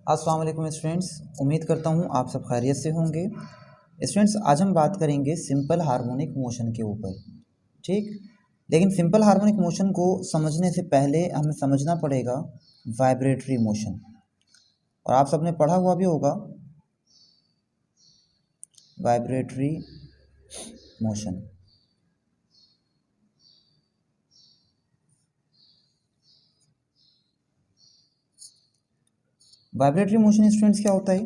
अस्सलाम वालेकुम स्टूडेंट्स, उम्मीद करता हूँ आप सब खैरियत से होंगे। स्टूडेंट्स, आज हम बात करेंगे सिंपल हार्मोनिक मोशन के ऊपर। ठीक, लेकिन सिंपल हार्मोनिक मोशन को समझने से पहले हमें समझना पड़ेगा वाइब्रेटरी मोशन। और आप सबने पढ़ा हुआ भी होगा vibratory motion. Vibratory motion students क्या होता है?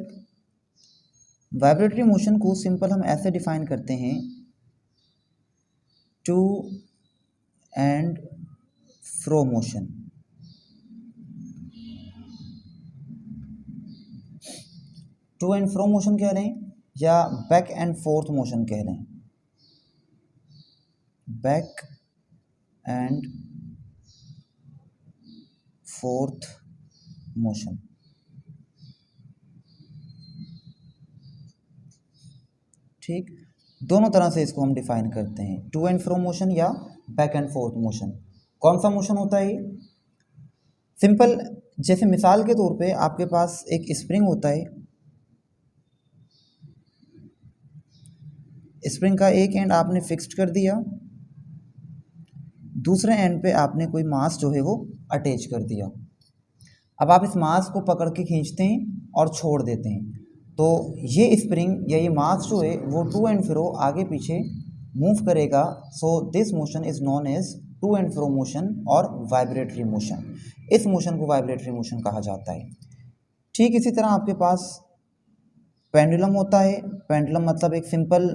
वाइब्रेटरी मोशन को सिंपल हम ऐसे डिफाइन करते हैं, to and fro motion. To and fro motion कह लें या बैक एंड फोर्थ मोशन कह लें। Back and forth motion. ठीक, दोनों तरह से इसको हम डिफाइन करते हैं, टू एंड फ्रो मोशन या बैक एंड फोर्थ मोशन। कौन सा मोशन होता है? सिंपल, जैसे मिसाल के तौर पे आपके पास एक स्प्रिंग होता है। स्प्रिंग का एक एंड आपने फिक्स्ड कर दिया, दूसरे एंड पे आपने कोई मास जो है वो अटैच कर दिया। अब आप इस मास को पकड़ के खींचते हैं और छोड़ देते हैं, तो ये स्प्रिंग या ये मास जो है वो टू एंड फ्रो आगे पीछे मूव करेगा। So this motion is known as to and fro motion और वाइब्रेटरी मोशन। इस मोशन को वाइब्रेटरी मोशन कहा जाता है। ठीक इसी तरह आपके पास पेंडुलम होता है। पेंडुलम मतलब एक सिंपल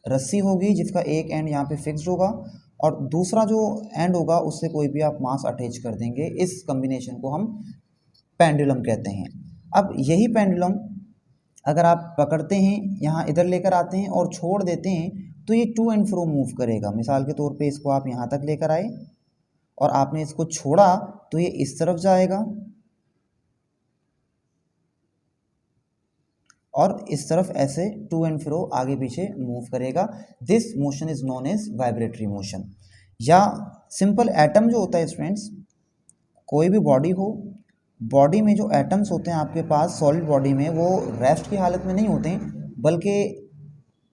रस्सी होगी जिसका एक एंड यहाँ पे फिक्स्ड होगा और दूसरा जो एंड होगा उससे कोई भी आप मास अटैच कर देंगे। इस कॉम्बिनेशन को हम पेंडुलम कहते हैं। अब यही पेंडुलम अगर आप पकड़ते हैं, यहाँ इधर लेकर आते हैं और छोड़ देते हैं, तो ये टू एंड फ्रो मूव करेगा। मिसाल के तौर पे इसको आप यहाँ तक लेकर आए और आपने इसको छोड़ा तो ये इस तरफ जाएगा और इस तरफ ऐसे टू एंड फ्रो आगे पीछे मूव करेगा। This motion is known as vibratory motion. या सिंपल एटम जो होता है स्टूडेंट्स, कोई भी बॉडी हो, बॉडी में जो एटम्स होते हैं आपके पास सॉलिड बॉडी में, वो रेस्ट की हालत में नहीं होते हैं बल्कि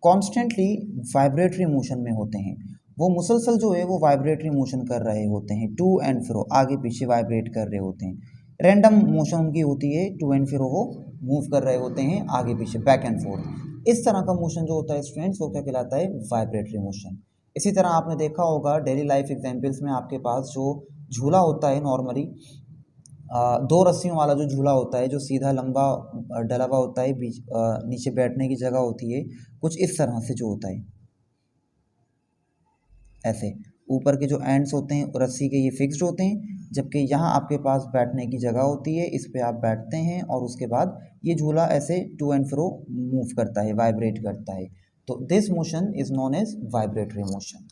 कॉन्स्टेंटली वाइब्रेटरी मोशन में होते हैं। वो मुसलसल जो है वो वाइब्रेटरी मोशन कर रहे होते हैं, टू एंड फ्रो आगे पीछे वाइब्रेट कर रहे होते हैं। रैंडम मोशन उनकी होती है, टू एंड फ्रो वो मूव कर रहे होते हैं आगे पीछे, बैक एंड फोर्थ। इस तरह का मोशन जो होता है स्टूडेंट्स वो क्या कहलाता है? Vibratory motion. इसी तरह आपने देखा होगा डेली लाइफ एग्जाम्पल्स में आपके पास जो झूला होता है नॉर्मली, दो रस्सियों वाला जो झूला होता है, जो सीधा लंबा डला हुआ होता है, बीच नीचे बैठने की जगह होती है, कुछ इस तरह से जो होता है। ऐसे ऊपर के जो एंड्स होते हैं रस्सी के ये फिक्स्ड होते हैं, जबकि यहाँ आपके पास बैठने की जगह होती है, इस पे आप बैठते हैं और उसके बाद ये झूला ऐसे टू एंड फ्रो मूव करता है, वाइब्रेट करता है। तो this motion is known as vibratory motion.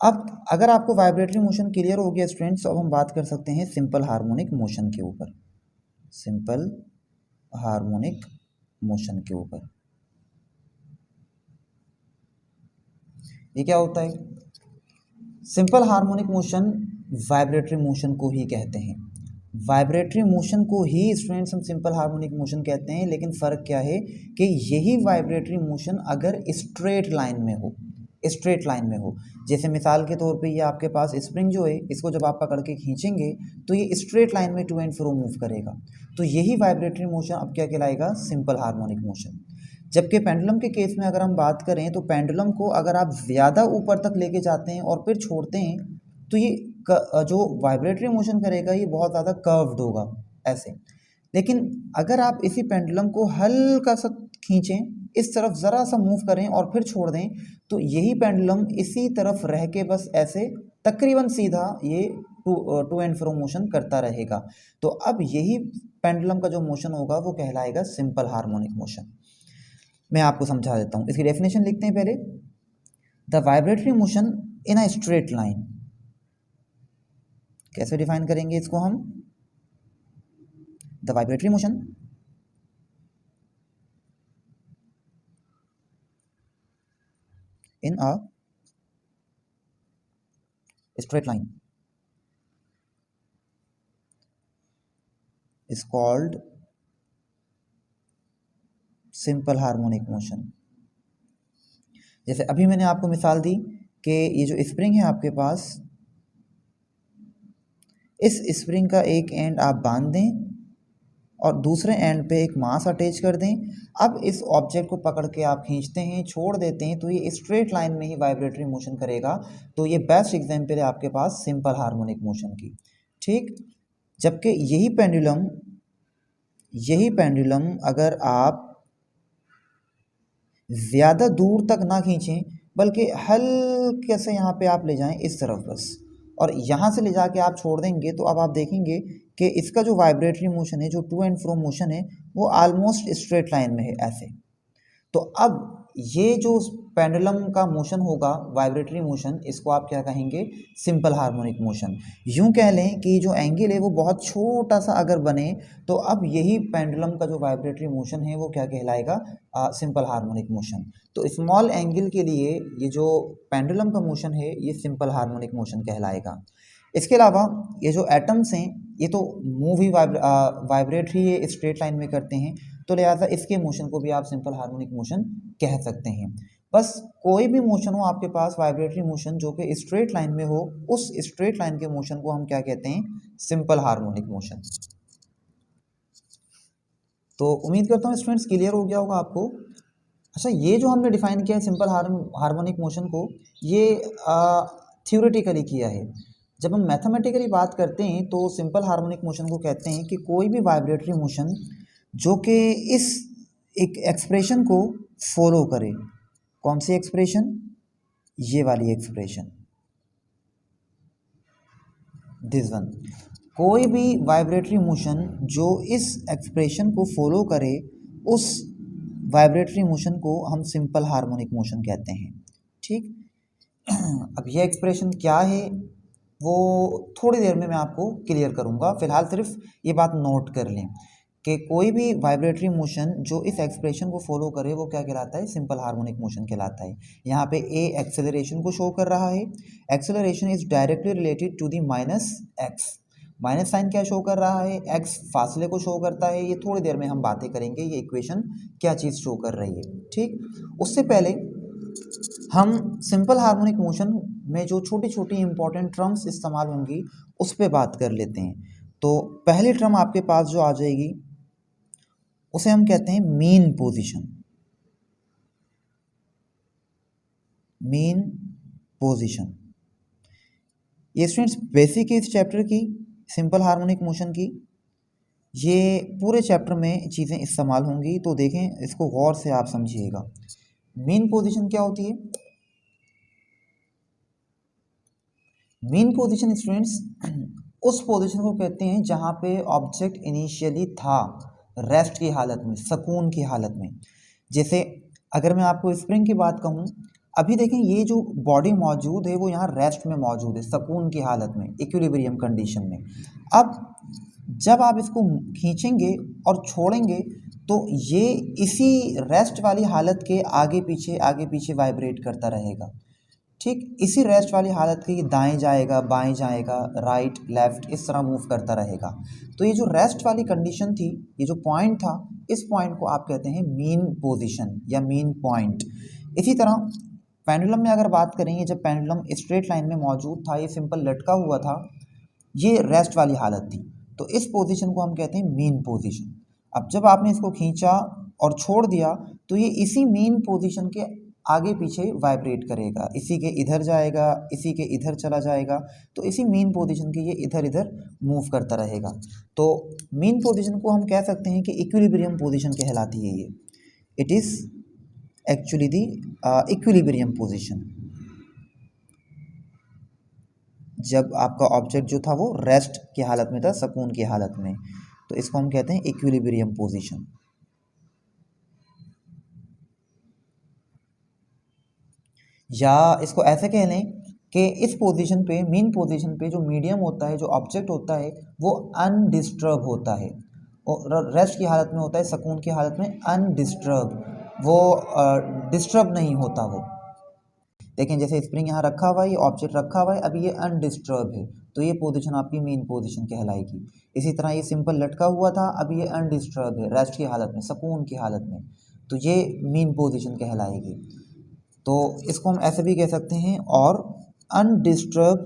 अब अगर आपको वाइब्रेटरी मोशन क्लियर हो गया स्टूडेंट्स, तो अब हम बात कर सकते हैं सिंपल हार्मोनिक मोशन के ऊपर। सिंपल हार्मोनिक मोशन के ऊपर ये क्या होता है? Simple harmonic motion vibratory motion को ही कहते हैं। वाइब्रेटरी मोशन को ही स्टूडेंट्स हम सिंपल हार्मोनिक मोशन कहते हैं, लेकिन फ़र्क क्या है कि यही वाइब्रेटरी मोशन अगर स्ट्रेट लाइन में हो, स्ट्रेट लाइन में हो, जैसे मिसाल के तौर पे ये आपके पास स्प्रिंग जो है, इसको जब आप पकड़ के खींचेंगे तो ये स्ट्रेट लाइन में टू एंड फ्रो मूव करेगा, तो यही वाइब्रेटरी मोशन अब क्या कहलाएगा? Simple harmonic motion. जबकि पेंडुलम के केस में अगर हम बात करें तो पेंडुलम को अगर आप ज़्यादा ऊपर तक लेके जाते हैं और फिर छोड़ते हैं, तो ये जो वाइब्रेटरी मोशन करेगा ये बहुत ज़्यादा कर्व्ड होगा ऐसे। लेकिन अगर आप इसी पेंडुलम को हल्का सा खींचें, इस तरफ ज़रा सा मूव करें और फिर छोड़ दें, तो यही पेंडुलम इसी तरफ रह के बस ऐसे तकरीबन सीधा ये टू एंड फ्रो मोशन करता रहेगा। तो अब यही पेंडुलम का जो मोशन होगा वो कहलाएगा सिंपल हार्मोनिक मोशन। मैं आपको समझा देता हूँ, इसकी डेफिनेशन लिखते हैं पहले। The vibratory motion in a straight line. कैसे डिफाइन करेंगे इसको हम? The vibratory motion in a straight line is called simple harmonic motion. जैसे अभी मैंने आपको मिसाल दी कि ये जो स्प्रिंग है आपके पास, इस स्प्रिंग का एक एंड आप बांध दें और दूसरे एंड पे एक मास अटैच कर दें। अब इस ऑब्जेक्ट को पकड़ के आप खींचते हैं, छोड़ देते हैं, तो ये स्ट्रेट लाइन में ही वाइब्रेटरी मोशन करेगा। तो ये बेस्ट एग्जांपल है आपके पास सिंपल हार्मोनिक मोशन की, ठीक। जबकि यही पेंडुलम अगर आप ज़्यादा दूर तक ना खींचें, बल्कि हल्के से यहाँ पे आप ले जाएं इस तरफ बस, और यहाँ से ले जाके आप छोड़ देंगे, तो अब आप देखेंगे कि इसका जो वाइब्रेटरी मोशन है, जो टू एंड फ्रो मोशन है, वो ऑलमोस्ट स्ट्रेट लाइन में है ऐसे। तो अब ये जो पेंडुलम का मोशन होगा, वाइब्रेटरी मोशन, इसको आप क्या कहेंगे? Simple harmonic motion. यूं कह लें कि जो एंगल है वो बहुत छोटा सा अगर बने, तो अब यही पेंडुलम का जो वाइब्रेटरी मोशन है वो क्या कहलाएगा? Simple harmonic motion. तो स्मॉल एंगल के लिए ये जो पेंडुलम का मोशन है ये सिंपल हार्मोनिक मोशन कहलाएगा। इसके अलावा ये जो एटम्स हैं ये तो मूव ही वाइब्रेट ही स्ट्रेट लाइन में करते हैं, तो लिहाजा इसके मोशन को भी आप सिंपल हार्मोनिक मोशन कह सकते हैं। बस कोई भी मोशन हो आपके पास, वाइब्रेटरी मोशन जो कि स्ट्रेट लाइन में हो, उस स्ट्रेट लाइन के मोशन को हम क्या कहते हैं? Simple harmonic motion. तो उम्मीद करता हूँ स्टूडेंट्स क्लियर हो गया होगा आपको। अच्छा, ये जो हमने डिफाइन किया है सिंपल हार्मोनिक मोशन को, ये थ्योरेटिकली किया है। जब हम मैथमेटिकली बात करते हैं तो सिंपल हार्मोनिक मोशन को कहते हैं कि कोई भी वाइब्रेटरी मोशन जो कि इस एक एक्सप्रेशन को फॉलो करे। कौन सी एक्सप्रेशन? ये वाली एक्सप्रेशन, दिस वन। कोई भी वाइब्रेटरी मोशन जो इस एक्सप्रेशन को फॉलो करे, उस वाइब्रेटरी मोशन को हम सिंपल हार्मोनिक मोशन कहते हैं, ठीक। अब ये एक्सप्रेशन क्या है वो थोड़ी देर में मैं आपको क्लियर करूँगा। फिलहाल सिर्फ ये बात नोट कर लें कि कोई भी वाइब्रेटरी मोशन जो इस एक्सप्रेशन को फॉलो करे वो क्या कहलाता है? सिंपल हार्मोनिक मोशन कहलाता है। यहाँ पे ए एक्सेलरेशन को शो कर रहा है। Acceleration is directly related to the minus x. Minus sign क्या शो कर रहा है? एक्स फासले को शो करता है। ये थोड़ी देर में हम बातें करेंगे ये इक्वेशन क्या चीज़ शो कर रही है, ठीक। उससे पहले हम सिंपल हार्मोनिक मोशन में जो छोटी छोटी इंपॉर्टेंट टर्म्स इस्तेमाल होंगी उस पर बात कर लेते हैं। तो पहली टर्म आपके पास जो आ जाएगी उसे हम कहते हैं मीन पोजीशन। मीन पोजीशन ये स्टूडेंट्स बेसिक है इस चैप्टर की, सिंपल हार्मोनिक मोशन की। ये पूरे चैप्टर में चीज़ें इस्तेमाल होंगी, तो देखें इसको गौर से आप समझिएगा। मीन पोजीशन क्या होती है? मीन पोजीशन स्टूडेंट्स उस पोजीशन को कहते हैं जहाँ पे ऑब्जेक्ट इनिशियली था रेस्ट की हालत में, सुकून की हालत में। जैसे अगर मैं आपको स्प्रिंग की बात कहूँ, अभी देखें ये जो बॉडी मौजूद है वो यहाँ रेस्ट में मौजूद है, सुकून की हालत में, इक्विलिब्रियम कंडीशन में। अब जब आप इसको खींचेंगे और छोड़ेंगे तो ये इसी रेस्ट वाली हालत के आगे पीछे वाइब्रेट करता रहेगा, ठीक। इसी रेस्ट वाली हालत के ये दाएं जाएगा, बाएं जाएगा, राइट लेफ्ट इस तरह मूव करता रहेगा। तो ये जो रेस्ट वाली कंडीशन थी, ये जो पॉइंट था, इस पॉइंट को आप कहते हैं मीन पोजीशन या मीन पॉइंट। इसी तरह पेंडुलम में अगर बात करेंगे, जब पेंडुलम स्ट्रेट लाइन में मौजूद था, ये सिंपल लटका हुआ था, ये रेस्ट वाली हालत थी, तो इस पोजीशन को हम कहते हैं मीन पोजीशन। अब जब आपने इसको खींचा और छोड़ दिया तो ये इसी मीन पोजीशन के आगे पीछे वाइब्रेट करेगा, इसी के इधर जाएगा, इसी के इधर चला जाएगा, तो इसी मीन पोजीशन के ये इधर इधर मूव करता रहेगा। तो मीन पोजीशन को हम कह सकते हैं कि इक्विलिब्रियम पोजीशन कहलाती है ये। It is actually the equilibrium position. जब आपका ऑब्जेक्ट जो था वो रेस्ट की हालत में था, सुकून की हालत में, तो इसको हम कहते हैं इक्विलिब्रियम पोजीशन। या इसको ऐसे कह लें कि इस पोजीशन पे, मीन पोजीशन पे जो मीडियम होता है, जो ऑब्जेक्ट होता है, वो अनडिस्टर्ब होता है, और रेस्ट की हालत में होता है, सुकून की हालत में अनडिस्टर्ब, वो डिस्टर्ब नहीं होता वो। लेकिन जैसे स्प्रिंग यहाँ रखा हुआ है, ये ऑब्जेक्ट रखा हुआ है, अभी ये अनडिस्टर्ब है, तो ये पोजीशन आपकी मीन पोजीशन कहलाएगी। इसी तरह ये सिंपल लटका हुआ था, अभी ये अनडिस्टर्ब है, रेस्ट की हालत में, सुकून की हालत में, तो ये मीन पोजीशन कहलाएगी। तो इसको हम ऐसे भी कह सकते हैं, और अनडिस्टर्ब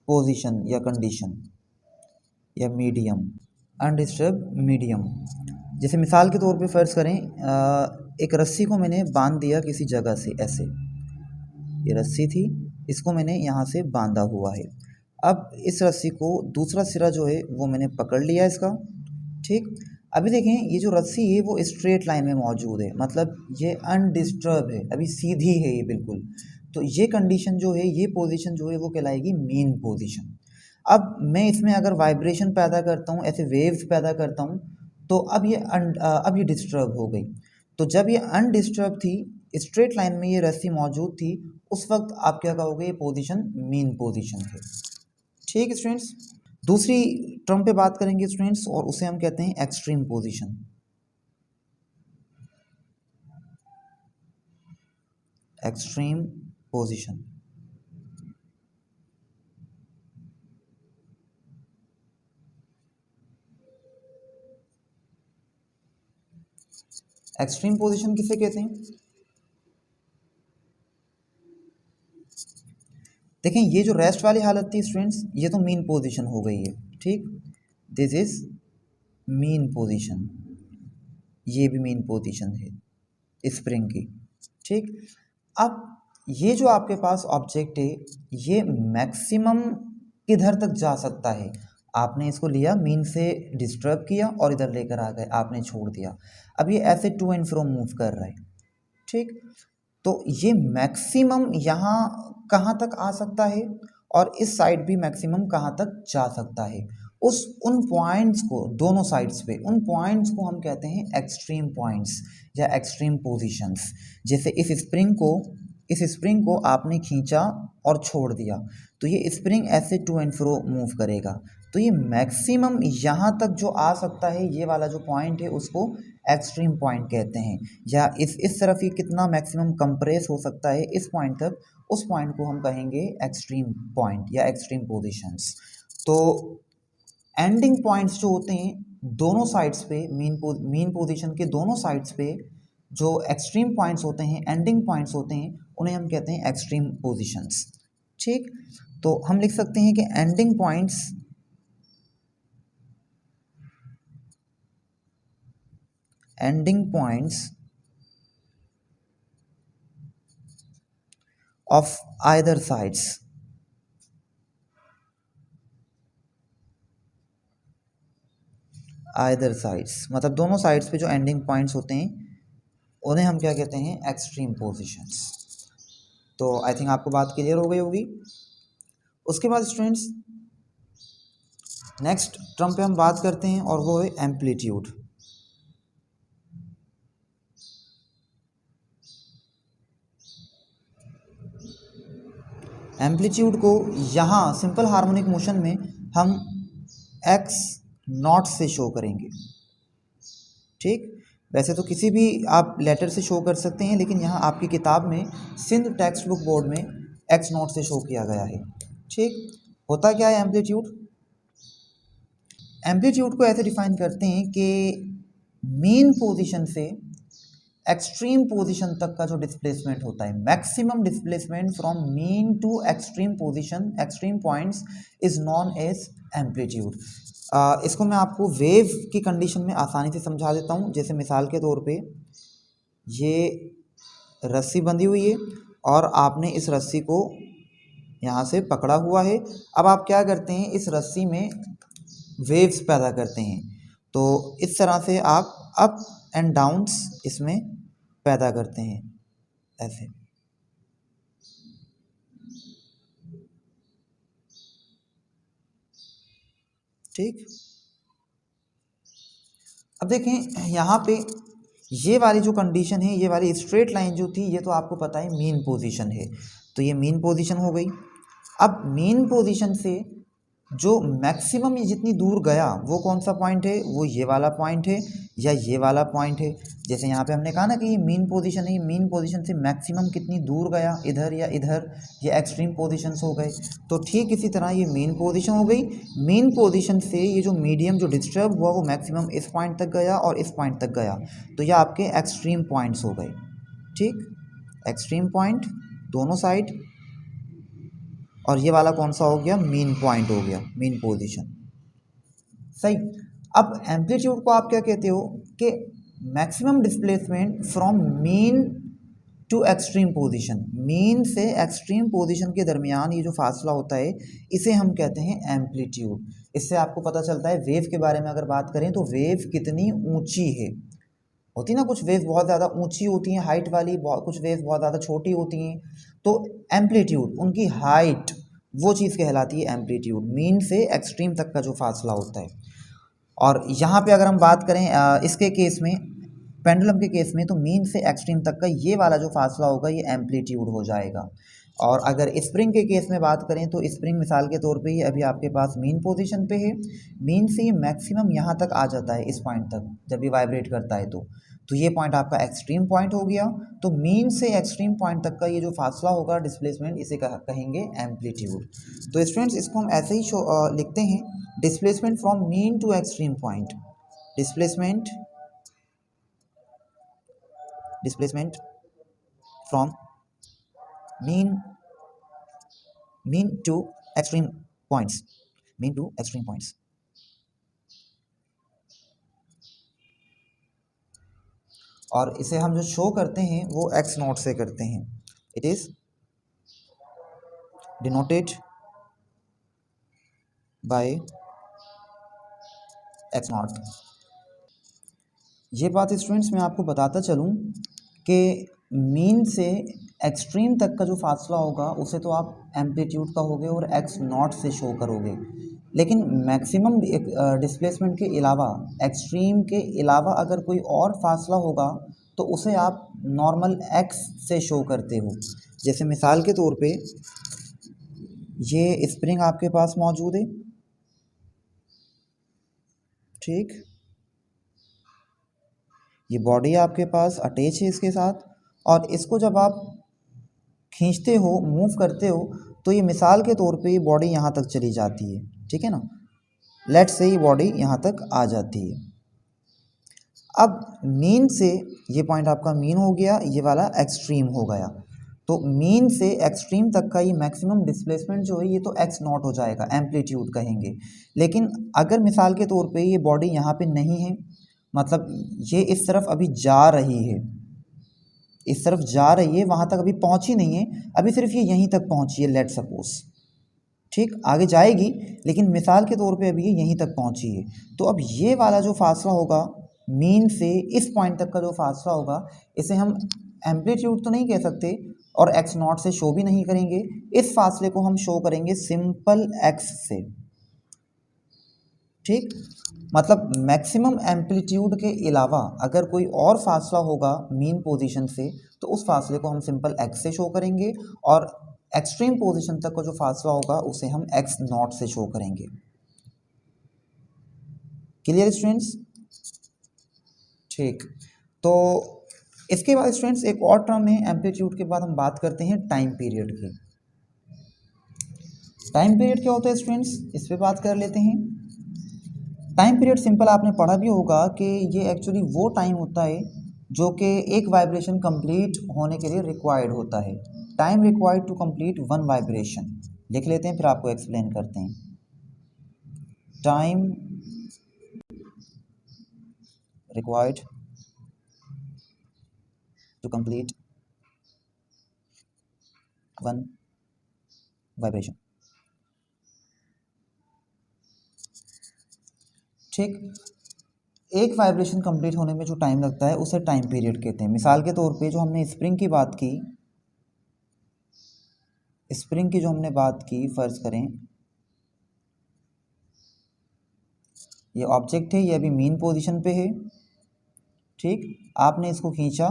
पोजीशन या कंडीशन या मीडियम, अनडिस्टर्ब मीडियम। जैसे मिसाल के तौर पे फ़र्ज़ करें, एक रस्सी को मैंने बांध दिया किसी जगह से, ऐसे ये रस्सी थी, इसको मैंने यहाँ से बांधा हुआ है। अब इस रस्सी को दूसरा सिरा जो है वो मैंने पकड़ लिया इसका, ठीक। अभी देखें ये जो रस्सी है वो स्ट्रेट लाइन में मौजूद है, मतलब ये अनडिस्टर्ब है, अभी सीधी है ये बिल्कुल। तो ये कंडीशन जो है, ये पोजीशन जो है वो कहलाएगी मीन पोजीशन। अब मैं इसमें अगर वाइब्रेशन पैदा करता हूँ, ऐसे वेव्स पैदा करता हूँ, तो अब ये डिस्टर्ब हो गई। तो जब ये अनडिस्टर्ब थी, स्ट्रेट लाइन में ये रस्सी मौजूद थी, उस वक्त आप क्या कहोगे, ये पोजीशन मीन पोजीशन है, ठीक स्टूडेंट्स। दूसरी टर्म पे बात करेंगे स्टूडेंट्स, और उसे हम कहते हैं extreme position. Extreme position, extreme position किसे कहते हैं? देखें ये जो रेस्ट वाली हालत थी स्टूडेंट्स, ये तो मीन पोजीशन हो गई है, ठीक। दिस इज मीन पोजीशन, ये भी मीन पोजीशन है स्प्रिंग की, ठीक। अब ये जो आपके पास ऑब्जेक्ट है, ये मैक्सिमम किधर तक जा सकता है? आपने इसको लिया, मीन से डिस्टर्ब किया और इधर लेकर आ गए, आपने छोड़ दिया। अब ये ऐसे टू एंड फ्रो मूव कर रहा है, ठीक। तो ये मैक्सिमम यहाँ कहाँ तक आ सकता है, और इस साइड भी मैक्सिमम कहाँ तक जा सकता है, उन पॉइंट्स को, दोनों साइड्स पे उन पॉइंट्स को हम कहते हैं एक्सट्रीम पॉइंट्स या एक्सट्रीम पोजीशंस। जैसे इस स्प्रिंग को आपने खींचा और छोड़ दिया, तो ये स्प्रिंग ऐसे टू एंड फ्रो मूव करेगा। तो ये मैक्सिमम यहाँ तक जो आ सकता है, ये वाला जो पॉइंट है उसको एक्सट्रीम पॉइंट कहते हैं। या इस तरफ ये कितना मैक्सिमम कंप्रेस हो सकता है इस पॉइंट तक, उस पॉइंट को हम कहेंगे एक्सट्रीम पॉइंट या एक्सट्रीम पोजीशंस। तो एंडिंग पॉइंट्स जो होते हैं दोनों साइड्स पे, मीन पोजीशन के दोनों साइड्स पे जो एक्सट्रीम पॉइंट्स होते हैं, एंडिंग पॉइंट्स होते हैं, उन्हें हम कहते हैं एक्सट्रीम पोजीशंस, ठीक। तो हम लिख सकते हैं कि ending points of either sides, मतलब दोनों साइड्स पे जो एंडिंग पॉइंट्स होते हैं उन्हें हम क्या कहते हैं, एक्सट्रीम पोजीशंस। तो आई थिंक आपको बात क्लियर हो गई होगी। उसके बाद स्टूडेंट्स नेक्स्ट टर्म पे हम बात करते हैं, और वो है एम्पलीट्यूड। एम्पलीट्यूड को यहाँ सिंपल हार्मोनिक मोशन में हम एक्स नॉट से शो करेंगे, ठीक। वैसे तो किसी भी आप लेटर से शो कर सकते हैं, लेकिन यहाँ आपकी किताब में सिंध टेक्स्ट बुक बोर्ड में एक्स नॉट से शो किया गया है, ठीक। होता क्या है एम्पलीट्यूड? एम्पलीट्यूड को ऐसे डिफाइन करते हैं कि मीन पोजीशन से एक्सट्रीम पोजीशन तक का जो डिस्प्लेसमेंट होता है, maximum displacement from mean to extreme position, extreme points is known as amplitude. इसको मैं आपको वेव की कंडीशन में आसानी से समझा देता हूँ। जैसे मिसाल के तौर पे ये रस्सी बंधी हुई है और आपने इस रस्सी को यहाँ से पकड़ा हुआ है। अब आप क्या करते हैं, इस रस्सी में वेव्स पैदा करते हैं। तो इस तरह से आप अप एंड डाउन्स इसमें पैदा करते हैं, ऐसे। ठीक। अब देखें यहाँ पे ये वाली जो कंडीशन है, ये वाली स्ट्रेट लाइन जो थी, ये तो आपको पता है मीन पोजीशन है, तो ये मीन पोजीशन हो गई। अब मीन पोजीशन से जो मैक्सिमम ये जितनी दूर गया वो कौन सा पॉइंट है, वो ये वाला पॉइंट है या ये वाला पॉइंट है। जैसे यहाँ पे हमने कहा ना कि ये मीन पोजीशन है, ये मीन पोजीशन से मैक्सिमम कितनी दूर गया, इधर या इधर, ये एक्सट्रीम पोजीशंस हो गए। तो ठीक इसी तरह ये मीन पोजीशन हो गई। मीन पोजीशन से ये जो मीडियम जो डिस्टर्ब हुआ वो मैक्सिमम इस पॉइंट तक गया और इस पॉइंट तक गया, तो ये आपके एक्सट्रीम पॉइंट्स हो गए। ठीक, एक्सट्रीम पॉइंट दोनों साइड, और ये वाला कौन सा हो गया, मीन पॉइंट हो गया, मीन पोजीशन। सही। अब एम्पलीट्यूड को आप क्या कहते हो कि maximum displacement from mean to extreme position, mean से एक्सट्रीम पोजीशन के दरमियान ये जो फासला होता है इसे हम कहते हैं एम्पलीट्यूड। इससे आपको पता चलता है वेव के बारे में अगर बात करें तो वेव कितनी ऊंची है। होती ना कुछ वेव बहुत ज़्यादा ऊंची होती हैं हाइट वाली, कुछ वेव बहुत ज़्यादा छोटी होती हैं, तो एम्पलीट्यूड उनकी हाइट वो चीज़ कहलाती है एम्पलीट्यूड, मीन से एक्सट्रीम तक का जो फासला होता है। और यहाँ पे अगर हम बात करें इसके केस में, पेंडुलम के केस में, तो मीन से एक्सट्रीम तक का ये वाला जो फासला होगा ये एम्पलीट्यूड हो जाएगा। और अगर स्प्रिंग के केस में बात करें तो स्प्रिंग मिसाल के तौर पे ये अभी आपके पास मीन पोजीशन पे है, मीन से ये मैक्सिमम यहाँ तक आ जाता है, इस पॉइंट तक जब ये वाइब्रेट करता है तो ये पॉइंट आपका एक्सट्रीम पॉइंट हो गया। तो मीन से एक्सट्रीम पॉइंट तक का ये जो फासला होगा डिस्प्लेसमेंट, इसे कहेंगे एम्पलीट्यूड। तो स्टूडेंट्स इसको हम ऐसे ही लिखते हैं, displacement from mean to extreme point, displacement from mean to extreme points, mean to extreme points. और इसे हम जो शो करते हैं वो एक्स नॉट से करते हैं, it is denoted by x not. ये बात स्टूडेंट्स मैं आपको बताता चलूँ कि मीन से एक्सट्रीम तक का जो फासला होगा उसे तो आप एम्पलीट्यूड का होगे और एक्स नॉट से शो करोगे, लेकिन मैक्सिमम डिस्प्लेसमेंट के अलावा, एक्सट्रीम के अलावा अगर कोई और फासला होगा तो उसे आप नॉर्मल एक्स से शो करते हो। जैसे मिसाल के तौर पे ये स्प्रिंग आपके पास मौजूद है, ठीक, ये बॉडी आपके पास अटैच है इसके साथ, और इसको जब आप खींचते हो, मूव करते हो, तो ये मिसाल के तौर पे ये बॉडी यहाँ तक चली जाती है, ठीक है ना, लेट से ये बॉडी यहाँ तक आ जाती है। अब मीन से ये पॉइंट आपका मीन हो गया, ये वाला एक्सट्रीम हो गया, तो मीन से एक्सट्रीम तक का ये मैक्सिमम डिस्प्लेसमेंट जो है ये तो एक्स नॉट हो जाएगा, एम्पलीट्यूड कहेंगे। लेकिन अगर मिसाल के तौर पे ये बॉडी यहाँ पे नहीं है, मतलब ये इस तरफ अभी जा रही है, इस तरफ जा रही है, वहाँ तक अभी पहुँची नहीं है, अभी सिर्फ ये यहीं तक पहुँची है, लेट सपोज, ठीक, आगे जाएगी लेकिन मिसाल के तौर पे अभी ये यहीं तक पहुँची है। तो अब ये वाला जो फासला होगा मीन से इस पॉइंट तक का जो फासला होगा, इसे हम एम्पलीट्यूड तो नहीं कह सकते और एक्स नॉट से शो भी नहीं करेंगे, इस फासले को हम शो करेंगे सिंपल एक्स से, ठीक। मतलब मैक्सिमम एम्पलीट्यूड के अलावा अगर कोई और फासला होगा मीन पोजीशन से तो उस फासले को हम सिंपल एक्स से शो करेंगे, और एक्सट्रीम पोजीशन तक का जो फासला होगा उसे हम एक्स नॉट से शो करेंगे। Clear students? ठीक, तो इसके बाद स्टूडेंट्स एक और टर्म है एम्पलीट्यूड के बाद, हम बात करते हैं टाइम पीरियड की। टाइम पीरियड क्या होता है स्टूडेंट्स, इस पे बात कर लेते हैं। टाइम पीरियड सिंपल आपने पढ़ा भी होगा कि ये एक्चुअली वो टाइम होता है जो कि एक वाइब्रेशन कंप्लीट होने के लिए रिक्वायर्ड होता है। Time required to complete one vibration, लिख लेते हैं फिर आपको एक्सप्लेन करते हैं। Time required to complete one vibration, ठीक। एक वाइब्रेशन कंप्लीट होने में जो टाइम लगता है उसे टाइम पीरियड कहते हैं। मिसाल के तौर पे जो हमने स्प्रिंग की बात की, स्प्रिंग की जो हमने बात की, फर्ज करें ये ऑब्जेक्ट है, ये अभी मीन पोजीशन पे है, ठीक, आपने इसको खींचा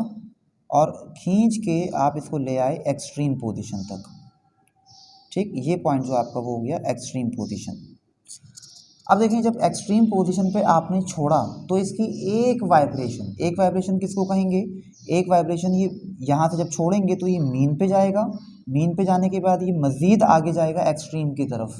और खींच के आप इसको ले आए एक्सट्रीम पोजीशन तक, ठीक, ये पॉइंट जो आपका वो हो गया एक्सट्रीम पोजीशन। अब देखें जब एक्सट्रीम पोजीशन पे आपने छोड़ा तो इसकी एक वाइब्रेशन किसको कहेंगे, एक वाइब्रेशन ये यहाँ से जब छोड़ेंगे तो ये मीन पे जाएगा, मीन पे जाने के बाद ये मज़ीद आगे जाएगा एक्सट्रीम की तरफ,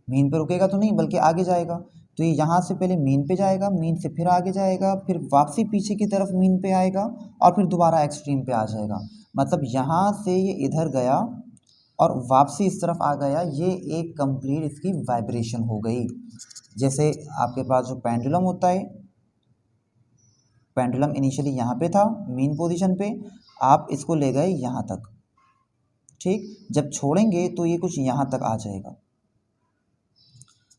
मीन पे रुकेगा तो नहीं बल्कि आगे जाएगा। तो ये यहाँ से पहले मीन पे जाएगा, मीन से फिर आगे जाएगा, फिर वापसी पीछे की तरफ मीन पे आएगा और फिर दोबारा एक्सट्रीम पे आ जाएगा। मतलब यहाँ से ये इधर गया और वापसी इस तरफ आ गया, ये एक कंप्लीट इसकी वाइब्रेशन हो गई। जैसे आपके पास जो पेंडुलम होता है, पेंडुलम इनिशियली यहाँ पे था मीन पोजीशन पे, आप इसको ले गए यहाँ तक, ठीक, जब छोड़ेंगे तो ये कुछ यहाँ तक आ जाएगा।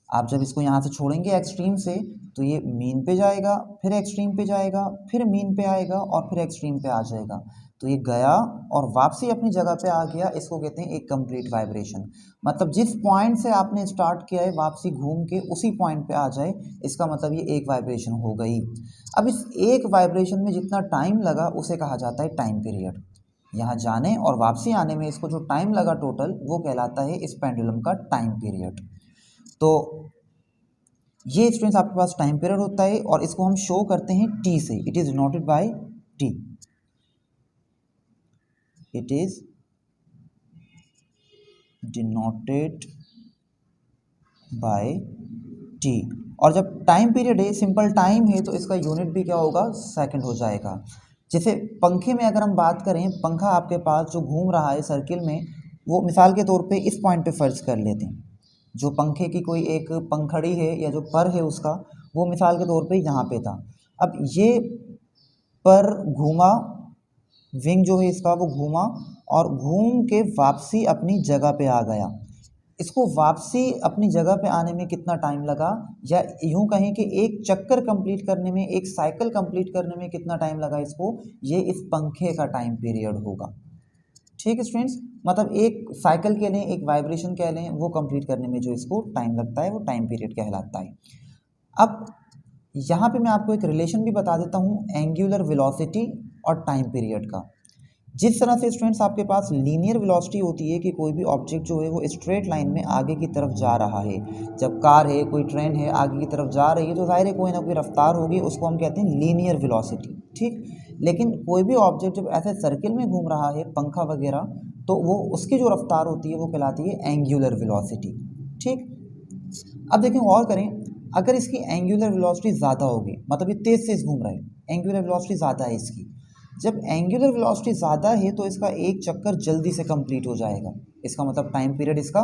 आप जब इसको यहाँ से छोड़ेंगे एक्सट्रीम से तो ये मीन पे जाएगा, फिर एक्सट्रीम पे जाएगा, फिर मीन पे आएगा और फिर एक्सट्रीम पे आ जाएगा। तो ये गया और वापसी अपनी जगह पे आ गया, इसको कहते हैं एक कंप्लीट वाइब्रेशन। मतलब जिस पॉइंट से आपने स्टार्ट किया है वापसी घूम के उसी पॉइंट पे आ जाए, इसका मतलब ये एक वाइब्रेशन हो गई। अब इस एक वाइब्रेशन में जितना टाइम लगा उसे कहा जाता है टाइम पीरियड। यहाँ जाने और वापसी आने में इसको जो टाइम लगा टोटल वो कहलाता है इस पेंडुलम का टाइम पीरियड। तो ये स्टूडेंट्स आपके पास टाइम पीरियड होता है और इसको हम शो करते हैं टी से, it is denoted by T, it is denoted by T. और जब टाइम पीरियड है, सिंपल टाइम है, तो इसका यूनिट भी क्या होगा, सेकंड हो जाएगा। जैसे पंखे में अगर हम बात करें, पंखा आपके पास जो घूम रहा है सर्किल में, वो मिसाल के तौर पे इस पॉइंट पे फर्ज कर लेते हैं, जो पंखे की कोई एक पंखड़ी है या जो पर है उसका, वो मिसाल के तौर पे यहाँ पे था। अब ये पर घूमा, विंग जो है इसका वो घूमा और घूम के वापसी अपनी जगह पे आ गया। इसको वापसी अपनी जगह पे आने में कितना टाइम लगा, या यूँ कहें कि एक चक्कर कंप्लीट करने में, एक साइकिल कंप्लीट करने में कितना टाइम लगा इसको, ये इस पंखे का टाइम पीरियड होगा। ठीक है स्टूडेंट्स, मतलब एक साइकिल के लिए, एक वाइब्रेशन कह लें, वो कंप्लीट करने में जो इसको टाइम लगता है वो टाइम पीरियड कहलाता है। अब यहाँ पे मैं आपको एक रिलेशन भी बता देता हूँ एंगुलर वेलोसिटी और टाइम पीरियड का। जिस तरह से स्टूडेंट्स आपके पास लीनियर वेलोसिटी होती है कि कोई भी ऑब्जेक्ट जो है वो स्ट्रेट लाइन में आगे की तरफ जा रहा है, जब कार है, कोई ट्रेन है, आगे की तरफ जा रही है तो जाहिर है कोई ना कोई रफ्तार होगी, उसको हम कहते हैं लीनियर वेलोसिटी, ठीक। लेकिन कोई भी ऑब्जेक्ट जब ऐसे सर्किल में घूम रहा है, पंखा वगैरह, तो वो उसकी जो रफ्तार होती है वो कहलाती है एंगुलर वेलोसिटी, ठीक। अब देखें और करें, अगर इसकी एंगुलर वेलोसिटी ज़्यादा होगी, मतलब ये तेज़ घूम रहा है, एंगुलर वेलोसिटी ज़्यादा है इसकी, जब एंगुलर वेलोसिटी ज़्यादा है तो इसका एक चक्कर जल्दी से कंप्लीट हो जाएगा, इसका मतलब टाइम पीरियड इसका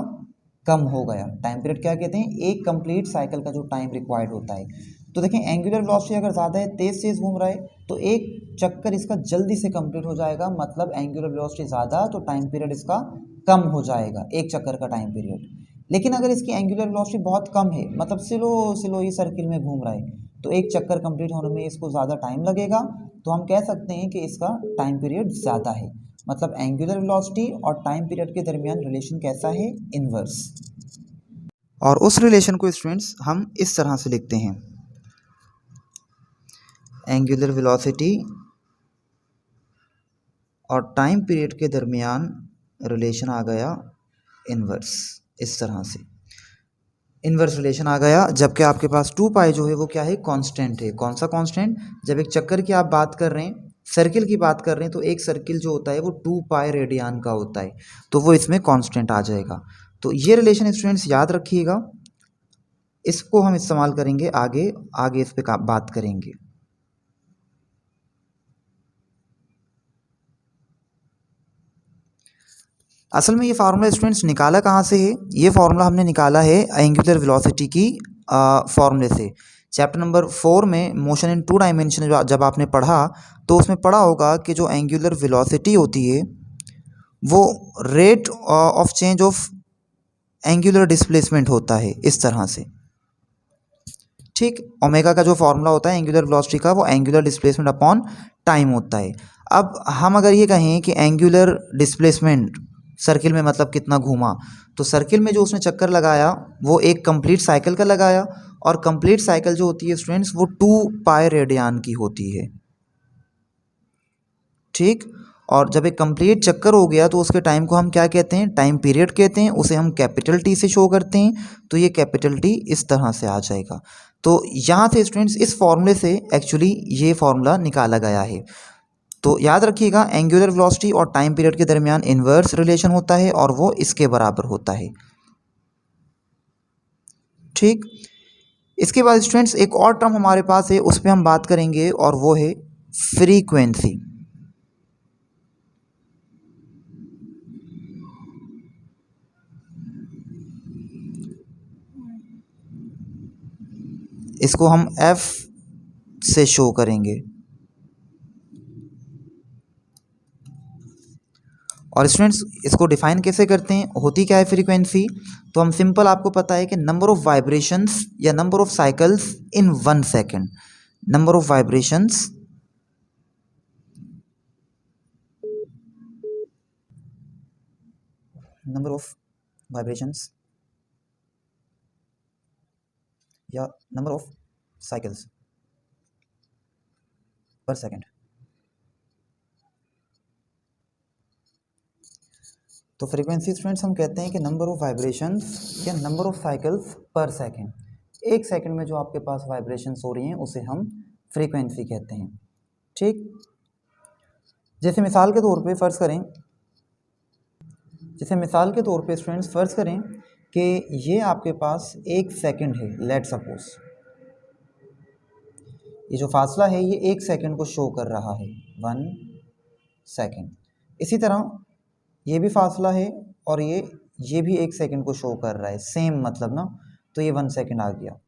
कम हो गया। टाइम पीरियड क्या कहते हैं, एक कंप्लीट साइकिल का जो टाइम रिक्वायर्ड होता है। तो देखें एंगुलर वेलोसिटी अगर ज़्यादा है, तेज़ घूम रहा है, तो एक चक्कर इसका जल्दी से कंप्लीट हो जाएगा, मतलब एंगुलर वेलोसिटी ज़्यादा तो टाइम पीरियड इसका कम हो जाएगा, एक चक्कर का टाइम पीरियड। लेकिन अगर इसकी एंगुलर वेलोसिटी बहुत कम है, मतलब स्लो ही सर्किल में घूम रहा है, तो एक चक्कर कंप्लीट होने में इसको ज़्यादा टाइम लगेगा, तो हम कह सकते हैं कि इसका टाइम पीरियड ज़्यादा है। मतलब एंगुलर वेलोसिटी और टाइम पीरियड के दरमियान रिलेशन कैसा है, इनवर्स। और उस रिलेशन को स्टूडेंट्स हम इस तरह से लिखते हैं, एंगुलर वेलोसिटी और टाइम पीरियड के दरमियान रिलेशन आ गया इनवर्स, इस तरह से इनवर्स रिलेशन आ गया। जबकि आपके पास 2 पाई जो है वो क्या है, कांस्टेंट है। कौन सा कांस्टेंट, जब एक चक्कर की आप बात कर रहे हैं, सर्किल की बात कर रहे हैं, तो एक सर्किल जो होता है वो 2 पाई रेडियन का होता है, तो वो इसमें कांस्टेंट आ जाएगा। तो ये रिलेशन स्टूडेंट्स याद रखिएगा, इसको हम इस्तेमाल करेंगे आगे इस पर बात करेंगे। असल में ये फार्मूला स्टूडेंट्स निकाला कहाँ से है, ये फार्मूला हमने निकाला है एंगुलर वेलोसिटी की फार्मूले से। चैप्टर नंबर 4 में मोशन इन 2 डायमेंशन जब आपने पढ़ा तो उसमें पढ़ा होगा कि जो एंगुलर वेलोसिटी होती है वो rate of change of angular displacement होता है, इस तरह से, ठीक। ओमेगा का जो फार्मूला होता है एंगुलर वेलोसिटी का, वो एंगुलर डिस्प्लेसमेंट अपॉन टाइम होता है। अब हम अगर ये कहें कि एंगुलर डिस्प्लेसमेंट सर्किल में मतलब कितना घूमा, तो सर्किल में जो उसने चक्कर लगाया वो एक कंप्लीट साइकिल का लगाया, और कंप्लीट साइकिल जो होती है स्टूडेंट्स वो 2 पाई रेडियन की होती है, ठीक। और जब एक कंप्लीट चक्कर हो गया तो उसके टाइम को हम क्या कहते हैं, टाइम पीरियड कहते हैं, उसे हम कैपिटल टी से शो करते हैं। तो ये कैपिटल टी इस तरह से आ जाएगा। तो यहाँ से स्टूडेंट्स इस फॉर्मूले से एक्चुअली ये फॉर्मूला निकाला गया है। तो याद रखिएगा एंगुलर वेलोसिटी और टाइम पीरियड के दरमियान इन्वर्स रिलेशन होता है और वो इसके बराबर होता है। ठीक, इसके बाद स्टूडेंट्स एक और टर्म हमारे पास है, उस पर हम बात करेंगे और वो है फ्रीक्वेंसी। इसको हम F से शो करेंगे। और स्टूडेंट्स इसको डिफाइन कैसे करते हैं, होती क्या है फ्रीक्वेंसी, तो हम सिंपल, आपको पता है कि नंबर ऑफ वाइब्रेशंस या number of cycles in 1 second, number of vibrations या नंबर ऑफ साइकिल्स पर सेकेंड। तो फ्रीक्वेंसी स्टूडेंट्स हम कहते हैं कि नंबर ऑफ वाइब्रेशंस या नंबर ऑफ साइकिल्स पर सेकेंड, एक सेकंड में जो आपके पास वाइब्रेशंस हो रही हैं उसे हम फ्रीक्वेंसी कहते हैं। ठीक, जैसे मिसाल के तौर पे फ़र्ज़ करें, स्टूडेंट्स फ़र्ज़ करें कि ये आपके पास एक सेकंड है, लेट सपोज ये जो फासला है ये एक सेकंड को शो कर रहा है, 1 सेकंड। इसी तरह ये भी फासला है और ये भी एक सेकंड को शो कर रहा है, सेम मतलब ना, तो ये 1 सेकंड आ गया।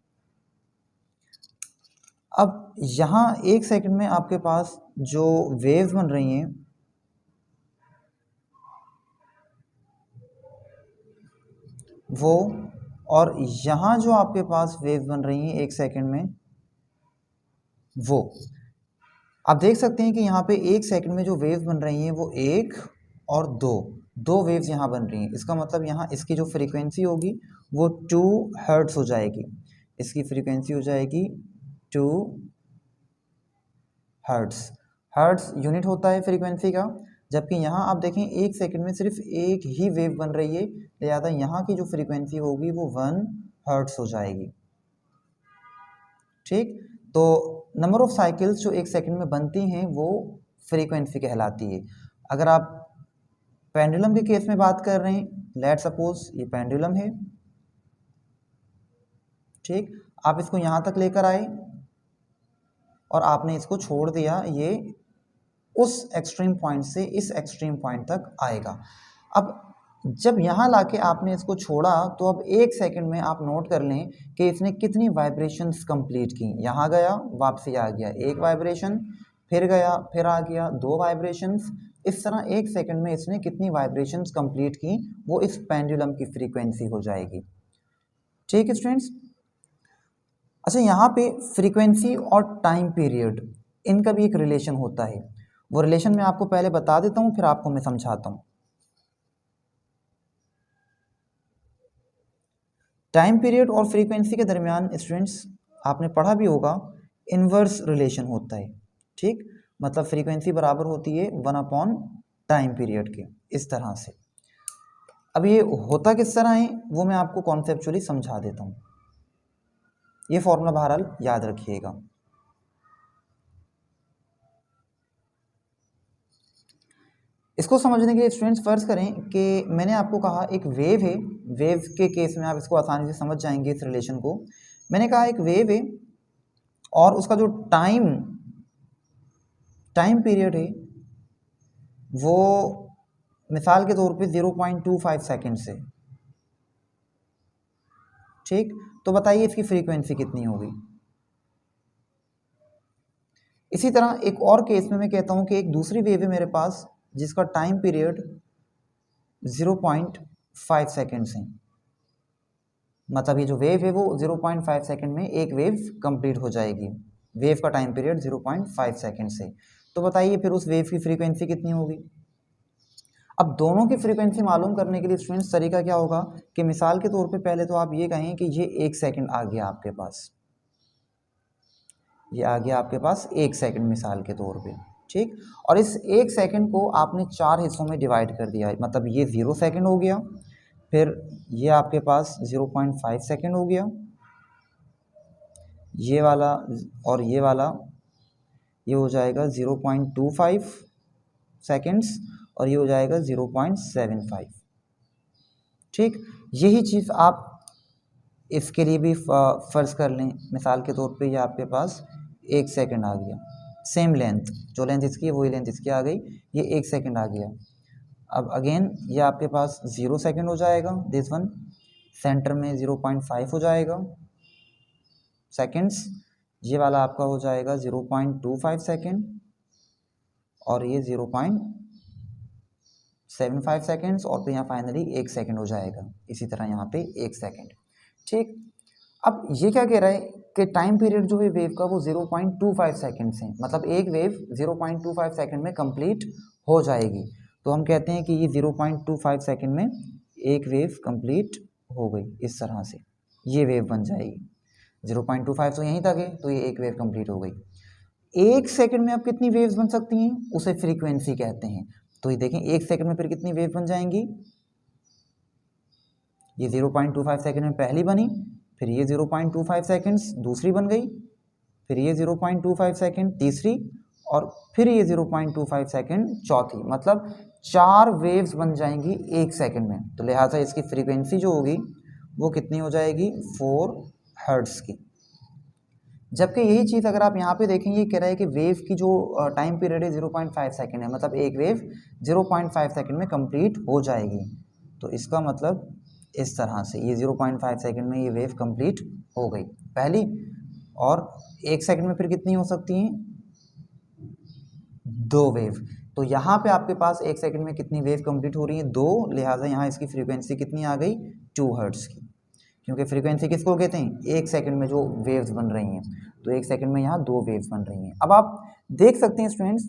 अब यहाँ एक सेकंड में आपके पास जो वेव्स बन रही हैं वो, और यहाँ जो आपके पास वेव्स बन रही हैं एक सेकंड में वो, आप देख सकते हैं कि यहाँ पे एक सेकंड में जो वेव्स बन रही हैं वो एक और दो वेव्स यहाँ बन रही हैं। इसका मतलब यहाँ इसकी जो फ्रीक्वेंसी होगी वो 2 हर्ट्ज़ हो जाएगी, इसकी फ्रीक्वेंसी हो जाएगी 2 हर्ट्ज़। हर्ट्ज़ यूनिट होता है फ्रीक्वेंसी का, जबकि यहाँ आप देखें एक सेकंड में सिर्फ एक ही वेव बन रही है, लिहाजा यहाँ की जो फ्रीक्वेंसी होगी वो 1 हर्ट्ज़ हो जाएगी। ठीक, तो नंबर ऑफ साइकिल्स जो एक सेकंड में बनती हैं वो फ्रीक्वेंसी कहलाती है। अगर आप पेंडुलम के केस में बात कर रहे हैं, लेट सपोज ये पेंडुलम है, ठीक, आप इसको यहाँ तक लेकर आए और आपने इसको छोड़ दिया, ये उस एक्सट्रीम पॉइंट से इस एक्सट्रीम पॉइंट तक आएगा। अब जब यहाँ लाके आपने इसको छोड़ा तो अब एक सेकंड में आप नोट कर लें कि इसने कितनी वाइब्रेशंस कंप्लीट की। यहाँ गया, वापसी आ गया, एक वाइब्रेशन, फिर गया, फिर आ गया, 2 वाइब्रेशंस, इस तरह एक सेकंड में इसने कितनी वाइब्रेशंस कंप्लीट की वो इस पेंडुलम की फ्रीक्वेंसी हो जाएगी। ठीक है स्टूडेंट्स, अच्छा यहाँ पे फ्रीक्वेंसी और टाइम पीरियड इनका भी एक रिलेशन होता है, वो रिलेशन मैं आपको पहले बता देता हूँ फिर आपको मैं समझाता हूँ। टाइम पीरियड और फ्रीक्वेंसी के दरमियान स्टूडेंट्स आपने पढ़ा भी होगा इन्वर्स रिलेशन होता है। ठीक, मतलब फ्रीक्वेंसी बराबर होती है 1 टाइम पीरियड के, इस तरह से। अब ये होता किस तरह है वो मैं आपको कॉन्सेप्चुअली समझा देता हूँ, ये फॉर्मूला बहरहाल याद रखिएगा। इसको समझने के लिए स्टूडेंट्स फ़र्ज़ करें कि मैंने आपको कहा एक वेव है, वेव के केस में आप इसको आसानी से समझ जाएंगे इस रिलेशन को। मैंने कहा एक वेव है और उसका जो टाइम पीरियड है वो मिसाल के तौर पे 0.25 सेकेंड से। ठीक, तो बताइए इसकी फ्रीक्वेंसी कितनी होगी। इसी तरह एक और केस में मैं कहता हूँ कि एक दूसरी वेव है मेरे पास जिसका टाइम पीरियड 0.5 सेकेंड्स है, मतलब ये जो वेव है वो 0.5 सेकेंड में एक वेव कंप्लीट हो जाएगी, वेव का टाइम पीरियड 0.5 सेकेंड से। तो बताइए फिर उस वेव की फ्रीक्वेंसी कितनी होगी। अब दोनों की फ्रीक्वेंसी मालूम करने के लिए स्टूडेंट्स तरीका क्या होगा कि मिसाल के तौर पे पहले तो आप ये कहें कि ये 1 सेकेंड आ गया आपके पास, ये आ गया आपके पास 1 सेकेंड मिसाल के तौर पे। ठीक। और इस 1 सेकंड को आपने 4 हिस्सों में डिवाइड कर दिया, मतलब ये 0 सेकंड हो गया, फिर ये आपके पास 0.5 सेकंड हो गया, ये वाला और ये वाला ये हो जाएगा 0.25 सेकंड्स, और ये हो जाएगा 0.75, ठीक। यही चीज़ आप इसके लिए भी फ़र्ज़ कर लें, मिसाल के तौर पे ये आपके पास 1 सेकंड आ गया, सेम लेंथ, जो लेंथ इसकी है वही लेंथ इसकी आ गई, ये 1 सेकंड आ गया। अब अगेन ये आपके पास 0 सेकंड हो जाएगा, दिस वन सेंटर में 0.5 हो जाएगा सेकंड्स, ये वाला आपका हो जाएगा 0.25 सेकंड, और ये 0.75 सेकंड्स, और फिर यहाँ फाइनली 1 सेकंड हो जाएगा, इसी तरह यहाँ पे 1 सेकंड, ठीक। अब ये क्या कह रहा है कि टाइम पीरियड जो है वेव का वो 0.25 सेकंड्स है, मतलब एक वेव 0.25 सेकंड में कंप्लीट हो जाएगी। तो हम कहते हैं कि ये 0.25 सेकंड में एक वेव कंप्लीट हो गई, इस तरह से ये वेव बन जाएगी। 0.25 तो यहीं तक है, तो ये एक वेव कंप्लीट हो गई। 1 सेकंड में अब कितनी वेव्स बन सकती हैं, उसे फ्रीक्वेंसी कहते हैं। तो ये देखें 1 सेकंड में फिर कितनी वेव बन जाएंगी, ये 0.25 सेकंड में पहली बनी, फिर ये 0.25 सेकंड्स दूसरी बन गई, फिर ये 0.25 सेकंड तीसरी, और फिर ये 0.25 सेकंड चौथी, मतलब 4 वेव्स बन जाएंगी 1 सेकंड में। तो लिहाजा इसकी फ्रीक्वेंसी जो होगी वो कितनी हो जाएगी, 4 हर्ट्ज़ की। जबकि यही चीज़ अगर आप यहाँ पे देखें, ये कह रहा है कि वेव की जो टाइम पीरियड है 0.5 सेकंड है, मतलब एक वेव 0.5 सेकंड में कंप्लीट हो जाएगी। तो इसका मतलब इस तरह से ये 0.5 सेकंड में ये वेव कंप्लीट हो गई पहली, और 1 सेकंड में फिर कितनी हो सकती हैं, 2 वेव। तो यहाँ पे आपके पास 1 सेकंड में कितनी वेव कंप्लीट हो रही है, 2, लिहाजा यहाँ इसकी फ्रीक्वेंसी कितनी आ गई, 2 हर्ट्ज़ की, क्योंकि फ्रीक्वेंसी किसको कहते हैं, 1 सेकंड में जो वेव्स बन रही हैं। तो 1 सेकंड में यहाँ 2 वेव्स बन रही हैं। अब आप देख सकते हैं स्टूडेंट्स,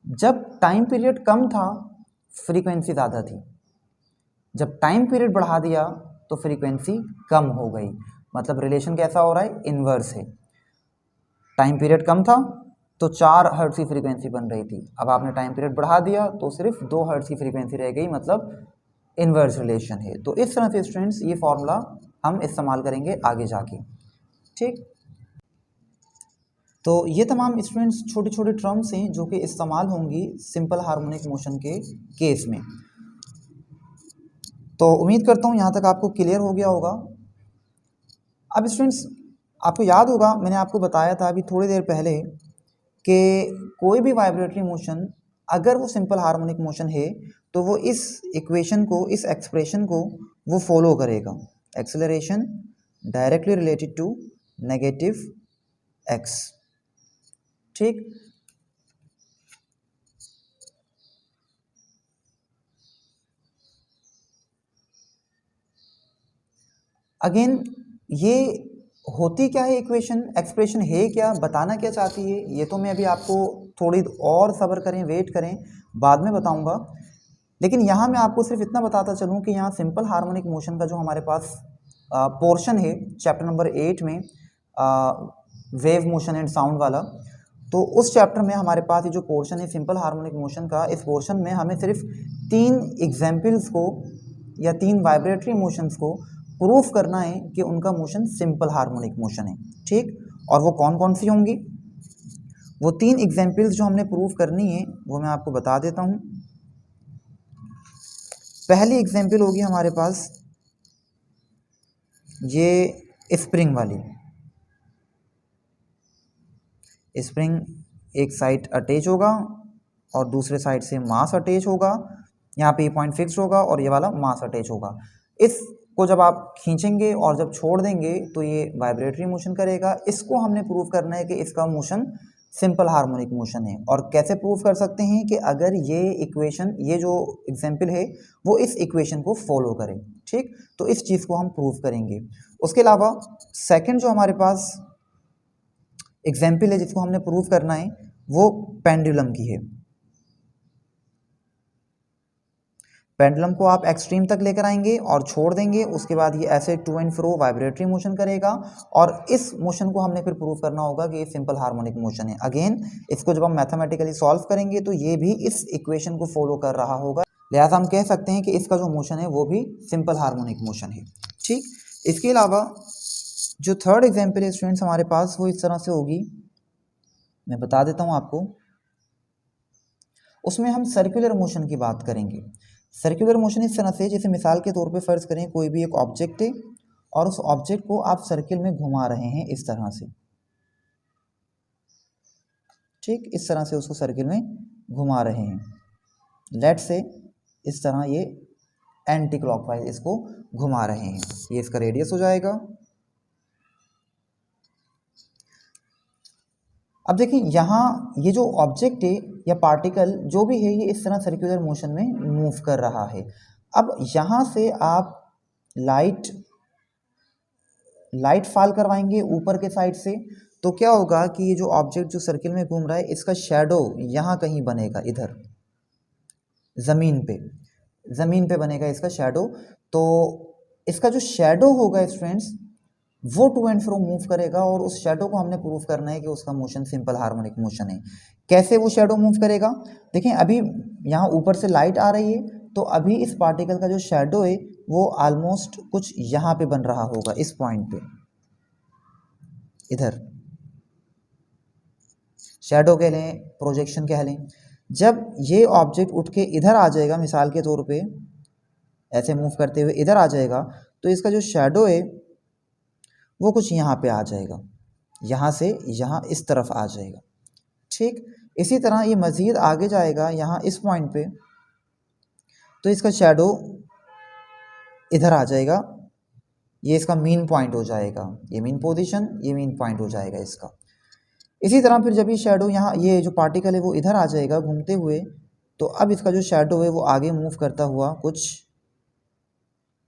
जब टाइम पीरियड कम था फ्रीक्वेंसी ज़्यादा थी, जब टाइम पीरियड बढ़ा दिया तो फ्रीक्वेंसी कम हो गई, मतलब रिलेशन कैसा हो रहा है, इन्वर्स है। टाइम पीरियड कम था तो 4 हर्ट्ज़ की फ्रीक्वेंसी बन रही थी, अब आपने टाइम पीरियड बढ़ा दिया तो सिर्फ 2 हर्ट्ज़ की फ्रीक्वेंसी रह गई, मतलब इन्वर्स रिलेशन है। तो इस तरह से स्टूडेंट्स ये फॉर्मूला हम इस्तेमाल करेंगे आगे जाके, ठीक। तो ये तमाम स्टूडेंट्स छोटे छोटे टर्म्स हैं जो कि इस्तेमाल होंगी सिंपल हार्मोनिक मोशन के केस में। तो उम्मीद करता हूँ यहाँ तक आपको क्लियर हो गया होगा। अब स्टूडेंट्स आपको याद होगा, मैंने आपको बताया था अभी थोड़ी देर पहले कि कोई भी वाइब्रेटरी मोशन अगर वो सिंपल हार्मोनिक मोशन है तो वो इस इक्वेशन को, इस एक्सप्रेशन को वो फॉलो करेगा, acceleration directly related to negative x, ठीक। अगेन ये होती क्या है इक्वेशन, एक्सप्रेशन है क्या, बताना क्या चाहती है, ये तो मैं अभी आपको थोड़ी और सब्र करें, वेट करें, बाद में बताऊंगा। लेकिन यहाँ मैं आपको सिर्फ इतना बताता चलूँ कि यहाँ सिंपल हार्मोनिक मोशन का जो हमारे पास पोर्शन है चैप्टर नंबर 8 में, वेव मोशन एंड साउंड वाला, तो उस चैप्टर में हमारे पास ये जो पोर्शन है सिंपल हार्मोनिक मोशन का, इस पोर्शन में हमें सिर्फ 3 एग्जाम्पल्स को या 3 वाइब्रेटरी मोशंस को प्रूफ करना है कि उनका मोशन सिंपल हार्मोनिक मोशन है, ठीक। और वो कौन कौन सी होंगी, वो 3 एग्जाम्पल्स जो हमने प्रूफ करनी है वो मैं आपको बता देता हूँ। पहली एग्जाम्पल होगी हमारे पास ये स्प्रिंग वाली, स्प्रिंग एक साइड अटैच होगा और दूसरे साइड से मास अटैच होगा, यहाँ पे ये पॉइंट फिक्स होगा और ये वाला मास अटैच होगा। इसको जब आप खींचेंगे और जब छोड़ देंगे तो ये वाइब्रेटरी मोशन करेगा। इसको हमने प्रूव करना है कि इसका मोशन सिंपल हार्मोनिक मोशन है। और कैसे प्रूव कर सकते हैं कि अगर ये इक्वेशन, ये जो एग्जाम्पल है वो इस इक्वेशन को फॉलो करे, ठीक। तो इस चीज़ को हम प्रूव करेंगे। उसके अलावा सेकंड जो हमारे पास एग्जाम्पल है जिसको हमने प्रूव करना है वो पेंडुलम की है। पेंडुलम को आप एक्सट्रीम तक लेकर आएंगे और छोड़ देंगे, उसके बाद ये ऐसे to and fro vibratory motion करेगा और इस मोशन को हमने फिर प्रूव करना होगा कि ये सिंपल हार्मोनिक मोशन है। अगेन इसको जब हम मैथमेटिकली सॉल्व करेंगे तो ये भी इस इक्वेशन को फॉलो कर रहा होगा, लिहाजा हम कह सकते हैं कि इसका जो मोशन है वो भी सिंपल हार्मोनिक मोशन है। ठीक, इसके अलावा जो थर्ड एग्जाम्पल है स्टूडेंट्स हमारे पास वो इस तरह से होगी, मैं बता देता हूँ आपको। उसमें हम सर्कुलर मोशन की बात करेंगे। सर्कुलर मोशन इस तरह से, जैसे मिसाल के तौर पे फ़र्ज़ करें कोई भी एक ऑब्जेक्ट है और उस ऑब्जेक्ट को आप सर्किल में घुमा रहे हैं इस तरह से। ठीक, इस तरह से उसको सर्किल में घुमा रहे हैं, लेट से इस तरह ये एंटी क्लॉकवाइज इसको घुमा रहे हैं, ये इसका रेडियस हो जाएगा। अब देखिए यहाँ ये जो ऑब्जेक्ट है या पार्टिकल जो भी है ये इस तरह सर्कुलर मोशन में मूव कर रहा है। अब यहाँ से आप लाइट फॉल करवाएंगे ऊपर के साइड से, तो क्या होगा कि ये जो ऑब्जेक्ट जो सर्किल में घूम रहा है इसका शेडो यहाँ कहीं बनेगा, इधर ज़मीन पे बनेगा इसका शेडो। तो इसका जो शेडो होगा स्टूडेंट्स वो टू एंड फ्रो मूव करेगा और उस शेडो को हमने प्रूव करना है कि उसका मोशन सिंपल हार्मोनिक मोशन है। कैसे वो शेडो मूव करेगा, देखें अभी यहाँ ऊपर से लाइट आ रही है तो अभी इस पार्टिकल का जो शेडो है वो ऑलमोस्ट कुछ यहाँ पे बन रहा होगा, इस पॉइंट पे, इधर शेडो कह लें, प्रोजेक्शन कह लें। जब ये ऑब्जेक्ट उठ के इधर आ जाएगा, मिसाल के तौर पे ऐसे मूव करते हुए इधर आ जाएगा, तो इसका जो शेडो है वो कुछ यहाँ पे आ जाएगा, यहाँ से यहाँ इस तरफ आ जाएगा। ठीक, इसी तरह ये मज़ीद आगे जाएगा यहाँ इस पॉइंट पे, तो इसका शेडो इधर आ जाएगा, ये इसका मेन पॉइंट हो जाएगा, ये मेन पोजीशन, ये मेन पॉइंट हो जाएगा इसका। इसी तरह फिर जब ये शेडो यहाँ, ये जो पार्टिकल है वो इधर आ जाएगा घूमते हुए, तो अब इसका जो शेडो है वो आगे मूव करता हुआ कुछ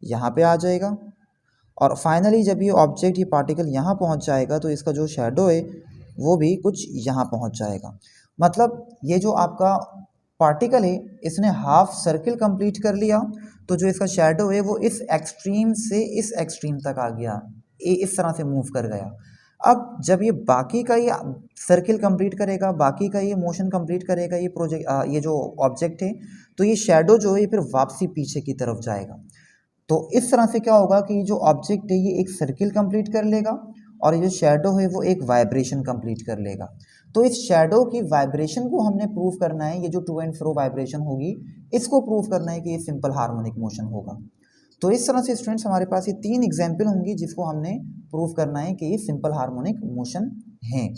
यहाँ पे आ जाएगा और फाइनली जब ये ऑब्जेक्ट, ये पार्टिकल यहाँ पहुँच जाएगा तो इसका जो शेडो है वो भी कुछ यहाँ पहुँच जाएगा। मतलब ये जो आपका पार्टिकल है इसने हाफ सर्किल कंप्लीट कर लिया, तो जो इसका शेडो है वो इस एक्सट्रीम से इस एक्सट्रीम तक आ गया, इस तरह से मूव कर गया। अब जब ये बाकी का ये सर्किल कंप्लीट करेगा, बाकी का ये मोशन कंप्लीट करेगा, ये जो ऑब्जेक्ट है, तो ये शेडो जो है फिर वापसी पीछे की तरफ जाएगा। तो इस तरह से क्या होगा कि जो ऑब्जेक्ट है ये एक सर्किल कंप्लीट कर लेगा और ये जो शेडो है वो एक वाइब्रेशन कंप्लीट कर लेगा। तो इस शेडो की वाइब्रेशन को हमने प्रूव करना है, ये जो टू एंड फ्रो वाइब्रेशन होगी इसको प्रूव करना है कि ये सिंपल हार्मोनिक मोशन होगा। तो इस तरह से स्टूडेंट्स हमारे पास ये 3 एग्जाम्पल होंगी जिसको हमने प्रूव करना है कि ये सिंपल हार्मोनिक मोशन हैं।